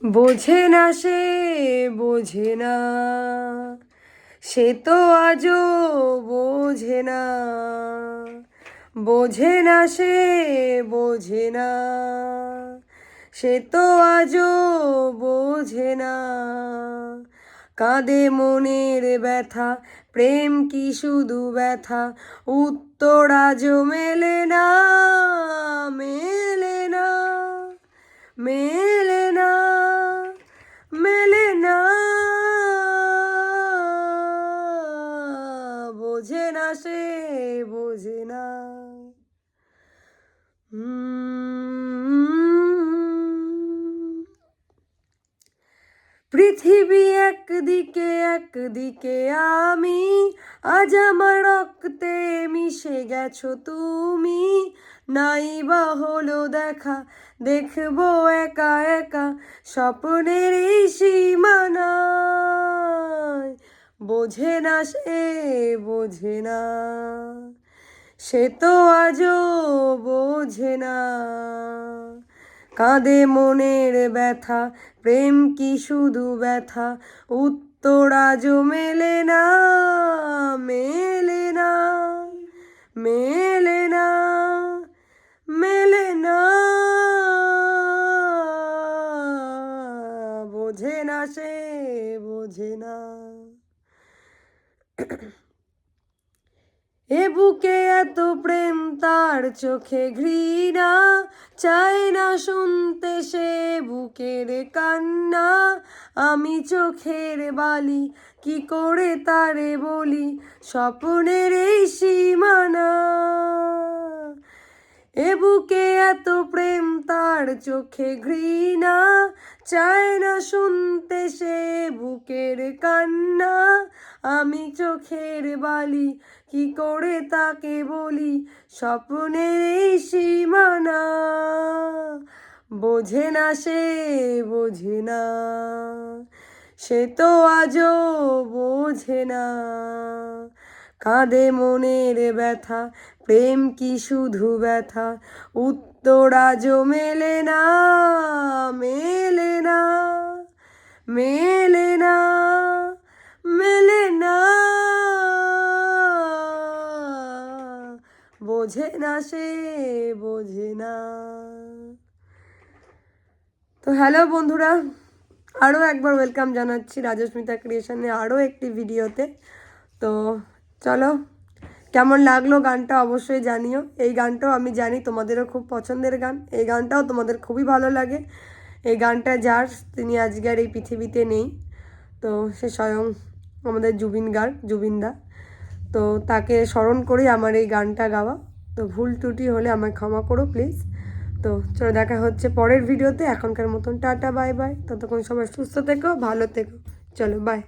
বোঝে না সে বোঝে না, সে তো আজও বোঝে না। বোঝে না সে বোঝে না, সে তো আজও বোঝে না। কাঁদে মনের ব্যথা, প্রেম কি শুধু ব্যথা, উত্তর আজও মেলে না, মেলে না, মেলে না, মেলে না। বোঝে না সে বোঝে না। পৃথিবী একদিকে একদিকে আমি, আজ আমার রক্তে মিশে গেছো তুমি। নাই বা হলো দেখা, দেখবো একা একা স্বপ্নের এই সীমানায়। বোঝে না সে বোঝে না, সে তো আজও বোঝে না। কাঁদে মনের ব্যথা, প্রেম কি শুধু ব্যথা, উত্তর আজও মেলে না, মেলে না, মেলে না, মেলে না। বোঝে না সে বোঝে না। এ বুকে এত প্রেম তার চোখে ঘৃণা, চায় না শুনতে সে বুকের কান্না। আমি চোখের বালি কি করে তারে বলি, স্বপ্নের এই সীমানা। এ বুকে এত প্রেম তার চোখে ঘৃণা, চায় না শুনতে সে বুকের কান্না। আমি চোখের বালি কি করে তাকে বলি, স্বপ্নের এই সীমানা। বোঝে না সে বোঝে না, সে তো আজও বোঝে না। কাঁদে মনের ব্যথা, প্রেম কি শুধু ব্যথা, উত্তর আজও মেলে না, মেলে না, মেলে না, মেলে না। বোঝে না সে বোঝে না। তো হ্যালো বন্ধুরা, আরও একবার ওয়েলকাম জানাচ্ছি রাজস্মিতা ক্রিয়েশনে আরও একটি ভিডিওতে। তো চলো, কেমন লাগলো গানটা অবশ্যই জানিও। এই গানটাও আমি জানি তোমাদেরও খুব পছন্দের গান, এই গানটাও তোমাদের খুবই ভালো লাগে। এই গানটা যার, তিনি আজকে আর এই পৃথিবীতে নেই। তো সে স্বয়ং আমাদের জুবিনদা। তো তাকে স্মরণ করেই আমার এই গানটা গাওয়া। তো ভুল ত্রুটি হলে আমায় ক্ষমা করো প্লিজ। তো চলো, দেখা হচ্ছে পরের ভিডিওতে। এখনকার মতন টাটা, বাই বাই। ততক্ষণ সবাই সুস্থ থেকো, ভালো থেকো। চলো বাই।